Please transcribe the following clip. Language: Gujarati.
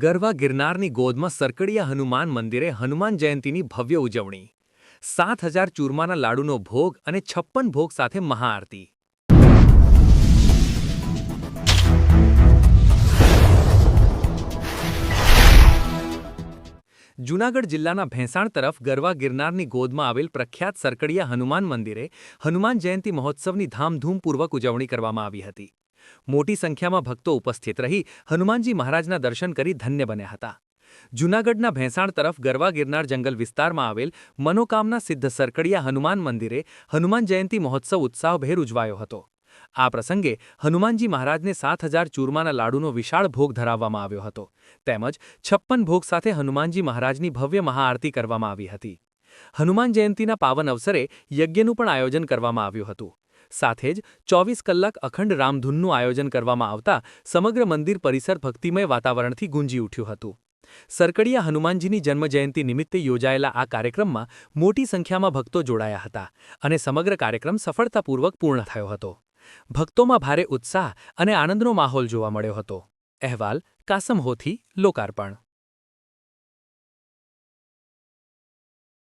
ગરવા ગિરનારની ગોદમાં સરકડિયા હનુમાન મંદિરે હનુમાન જયંતીની ભવ્ય ઉજવણી 7,000 ચૂરમાના લાડુનો ભોગ અને 56 ભોગ સાથે મહાઆરતી। જૂનાગઢ જિલ્લાના ભેંસાણ તરફ ગરવા ગિરનારની ગોદમાં આવેલ પ્રખ્યાત સરકડિયા હનુમાન મંદિરે હનુમાન જયંતી મહોત્સવની ધામધૂમપૂર્વક ઉજવણી કરવામાં આવી હતી। મોટી સંખ્યામાં ભક્તો ઉપસ્થિત રહી હનુમાનજી મહારાજના દર્શન કરી ધન્ય બન્યા હતા। જૂનાગઢના ભેંસાણ તરફ ગરવા ગિરનાર જંગલ વિસ્તારમાં આવેલ મનોકામના સિદ્ધ સરકડિયા હનુમાન મંદિરે હનુમાન જયંતી મહોત્સવ ઉત્સાહભેર ઉજવાયો હતો। આ પ્રસંગે હનુમાનજી મહારાજને 7,000 ચૂરમાના લાડુનો વિશાળ ભોગ ધરાવવામાં આવ્યો હતો તેમજ 56 ભોગ સાથે હનુમાનજી મહારાજની ભવ્ય મહાઆરતી કરવામાં આવી હતી। હનુમાન જયંતીના પાવન અવસરે યજ્ઞનું પણ આયોજન કરવામાં આવ્યું હતું। સાથે જ 24 કલાક અખંડ રામધૂનનું આયોજન કરવામાં આવતા સમગ્ર મંદિર પરિસર ભક્તિમય વાતાવરણથી ગુંજી ઉઠ્યું હતું। સરકડિયા હનુમાનજીની જન્મજયંતિ નિમિત્તે યોજાયેલા આ કાર્યક્રમમાં મોટી સંખ્યામાં ભક્તો જોડાયા હતા અને સમગ્ર કાર્યક્રમ સફળતાપૂર્વક પૂર્ણ થયો હતો। ભક્તોમાં ભારે ઉત્સાહ અને આનંદનો માહોલ જોવા મળ્યો હતો। અહેવાલ કાસમ હોથી, લોકાર્પણ।